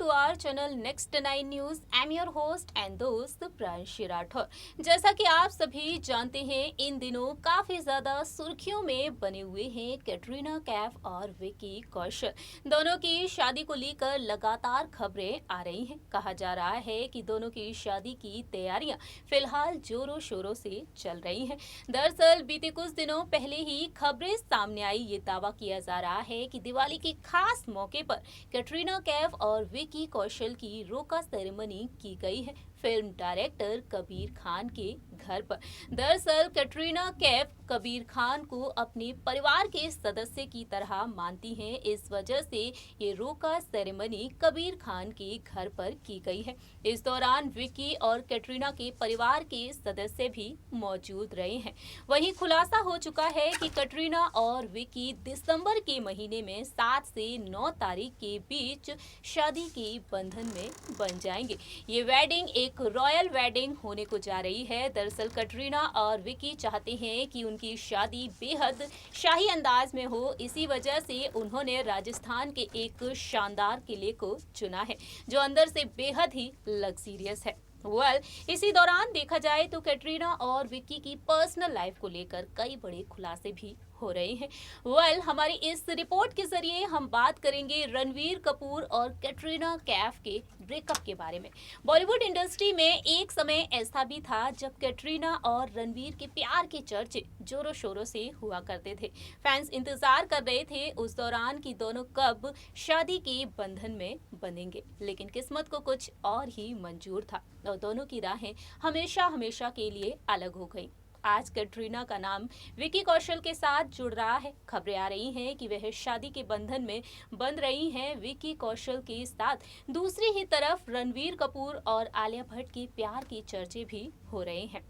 to our channel Next 9 News. I'm your host and दोस्त प्रांशी राठौर। जैसा कि आप सभी जानते हैं, इन दिनों काफी ज्यादा सुर्खियों में बने हुए हैं कैटरीना कैफ और विकी कौशल। दोनों की शादी को लेकर लगातार खबरें आ रही हैं। कहा जा रहा है कि दोनों की शादी की तैयारियां फिलहाल जोरों शोरों से चल रही हैं। दरअसल बीते कुछ दिनों पहले ही खबरें सामने आई, ये दावा किया जा रहा है कि दिवाली के खास मौके पर कैटरीना कैफ और विकी कौशल की रोका सेरेमनी की गई है फिल्म डायरेक्टर कबीर खान के घर पर। दरअसल कैटरीना कैफ कबीर खान को अपने परिवार के सदस्य की तरह मानती हैं, इस वजह से ये रोका सेरेमनी कबीर खान के घर पर की गई है। इस दौरान विकी और कैटरीना के परिवार के सदस्य भी मौजूद रहे हैं। वहीं खुलासा हो चुका है कि कैटरीना और विकी दिसंबर के महीने में 7 से 9 तारीख के बीच शादी के बंधन में बन जाएंगे। ये वेडिंग एक रॉयल वेडिंग होने को जा रही है। दरअसल कैटरीना और विकी चाहते हैं कि उनकी शादी बेहद शाही अंदाज में हो, इसी वजह से उन्होंने राजस्थान के एक शानदार किले को चुना है जो अंदर से बेहद ही लग्जरियस है। इसी दौरान देखा जाए तो कैटरीना और विक्की की पर्सनल लाइफ को लेकर कई बड़े खुलासे भी हो रहे हैं। हमारी इस रिपोर्ट के जरिए हम बात करेंगे रणवीर कपूर और कैटरीना कैफ के ब्रेकअप के बारे में। बॉलीवुड इंडस्ट्री में एक समय ऐसा भी था जब कैटरीना और रणवीर के प्यार के चर्चे जोरों शोरों से हुआ करते थे। फैंस इंतजार कर रहे थे उस दौरान कि दोनों कब शादी के बंधन में बंधेंगे, लेकिन किस्मत को कुछ और ही मंजूर था और दोनों की राहें हमेशा हमेशा के लिए अलग हो गई। आज कैटरीना का नाम विकी कौशल के साथ जुड़ रहा है। खबरें आ रही हैं कि वह शादी के बंधन में बंध रही हैं विकी कौशल के साथ। दूसरी ही तरफ रणवीर कपूर और आलिया भट्ट के प्यार की चर्चे भी हो रहे हैं।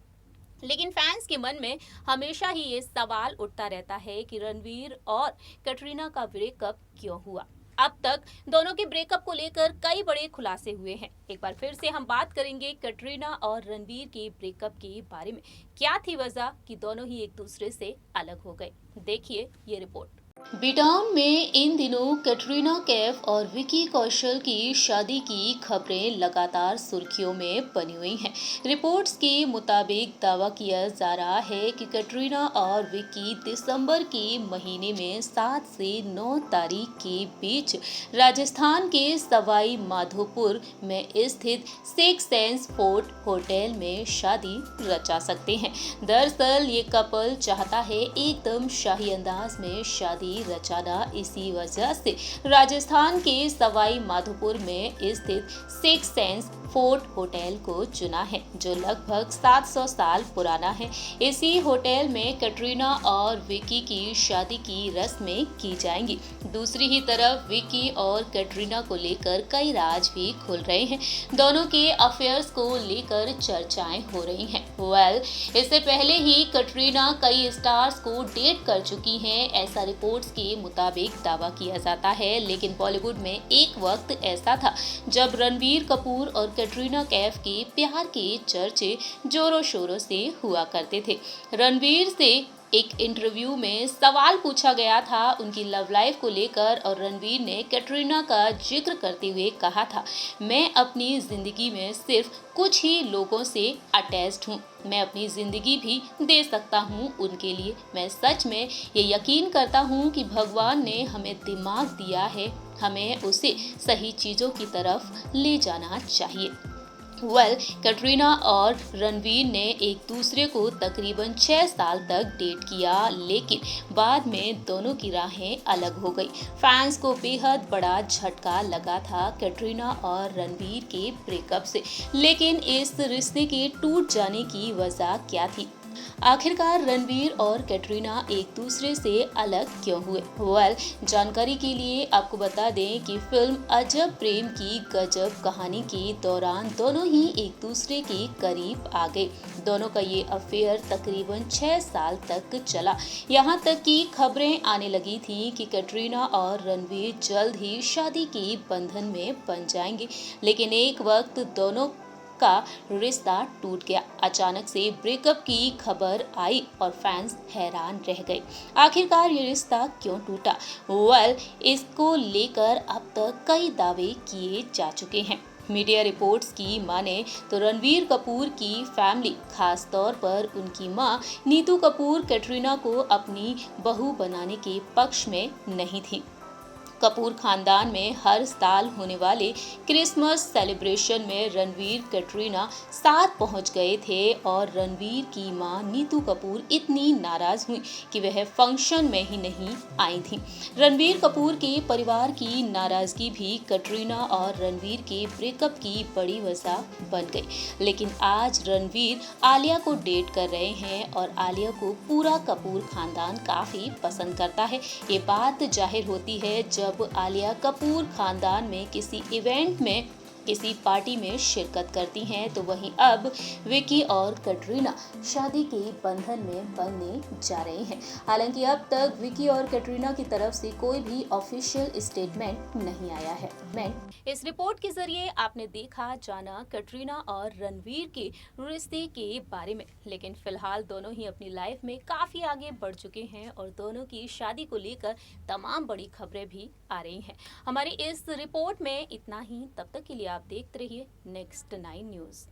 लेकिन फैंस के मन में हमेशा ही ये सवाल उठता रहता है कि रणवीर और कैटरीना का ब्रेकअप क्यों हुआ। अब तक दोनों के ब्रेकअप को लेकर कई बड़े खुलासे हुए हैं। एक बार फिर से हम बात करेंगे कैटरीना और रणवीर के ब्रेकअप के बारे में। क्या थी वजह कि दोनों ही एक दूसरे से अलग हो गए? देखिए ये रिपोर्ट। बीटाउन में इन दिनों कैटरीना कैफ और विकी कौशल की शादी की खबरें लगातार सुर्खियों में बनी हुई हैं। रिपोर्ट्स के मुताबिक दावा किया जा रहा है कि कैटरीना और विकी दिसंबर के महीने में 7 से 9 तारीख के बीच राजस्थान के सवाई माधोपुर में स्थित सिक्स सेंस फोर्ट होटल में शादी रचा सकते हैं। दरअसल ये कपल चाहता है एकदम शाही अंदाज में शादी रचाना, इसी वजह से राजस्थान के सवाई माधोपुर में स्थित सिक्स सेंस फोर्ट होटल को चुना है जो लगभग 700 साल पुराना है। इसी होटल में कैटरीना और विकी की शादी की रस्में की जाएंगी। दूसरी ही तरफ विकी और कैटरीना को लेकर कई राज भी खुल रहे हैं। दोनों के अफेयर्स को लेकर चर्चाएं हो रही हैं। इससे पहले ही कैटरीना कई स्टार्स को डेट कर चुकी हैं, ऐसा रिपोर्ट्स के मुताबिक दावा किया जाता है। लेकिन बॉलीवुड में एक वक्त ऐसा था जब रणवीर कपूर और कैटरीना कैफ के प्यार के चर्चे जोरों शोरों से हुआ करते थे। रणवीर से एक इंटरव्यू में सवाल पूछा गया था उनकी लव लाइफ को लेकर और रणवीर ने कैटरीना का जिक्र करते हुए कहा था, मैं अपनी जिंदगी में सिर्फ कुछ ही लोगों से अटैच्ड हूँ, मैं अपनी जिंदगी भी दे सकता हूँ उनके लिए। मैं सच में ये यकीन करता हूँ कि भगवान ने हमें दिमाग दिया है, हमें उसे सही चीज़ों की तरफ ले जाना चाहिए। कैटरीना और रणवीर ने एक दूसरे को तकरीबन 6 साल तक डेट किया, लेकिन बाद में दोनों की राहें अलग हो गई। फैंस को बेहद बड़ा झटका लगा था कैटरीना और रणवीर के ब्रेकअप से। लेकिन इस रिश्ते के टूट जाने की वजह क्या थी? आखिरकार रणवीर और कैटरीना एक दूसरे से अलग क्यों हुए? जानकारी के लिए आपको बता दें कि फिल्म अजब प्रेम की गजब कहानी के दौरान दोनों ही एक दूसरे के करीब आ गए। दोनों का ये अफेयर तकरीबन 6 साल तक चला। यहाँ तक कि खबरें आने लगी थी कि कैटरीना और रणवीर जल्द ही शादी के बंधन में बन जाएंगे। लेकिन एक वक्त दोनों का रिश्ता टूट गया। अचानक से ब्रेकअप की खबर आई और फैंस हैरान रह गए। आखिरकार ये रिश्ता क्यों टूटा? इसको लेकर अब तक कई दावे किए जा चुके हैं। मीडिया रिपोर्ट्स की माने तो रणवीर कपूर की फैमिली, खास तौर पर उनकी मां नीतू कपूर, कैटरीना को अपनी बहू बनाने के पक्ष में नहीं थी। कपूर खानदान में हर साल होने वाले क्रिसमस सेलिब्रेशन में रणवीर कैटरीना साथ पहुंच गए थे और रणवीर की मां नीतू कपूर इतनी नाराज हुई कि वह फंक्शन में ही नहीं आई थी। रणवीर कपूर के परिवार की नाराजगी भी कैटरीना और रणवीर के ब्रेकअप की बड़ी वजह बन गई। लेकिन आज रणवीर आलिया को डेट कर रहे हैं और आलिया को पूरा कपूर खानदान काफी पसंद करता है। ये बात जाहिर होती है जब आलिया कपूर खानदान में किसी इवेंट में, किसी पार्टी में शिरकत करती हैं, तो वहीं अब विकी और कैटरीना शादी के बंधन में बनने जा रहे हैं। हालांकि अब तक विकी और कैटरीना की तरफ से कोई भी ऑफिशियल स्टेटमेंट नहीं आया है। इस रिपोर्ट के जरिए आपने देखा, जाना कैटरीना और रणवीर के रिश्ते के बारे में, लेकिन फिलहाल दोनों ही अपनी लाइफ में काफी आगे बढ़ चुके हैं और दोनों की शादी को लेकर तमाम बड़ी खबरें भी आ रही हैं। हमारी इस रिपोर्ट में इतना ही। तब तक के लिए आप देखते रहिए नेक्स्ट 9 न्यूज़।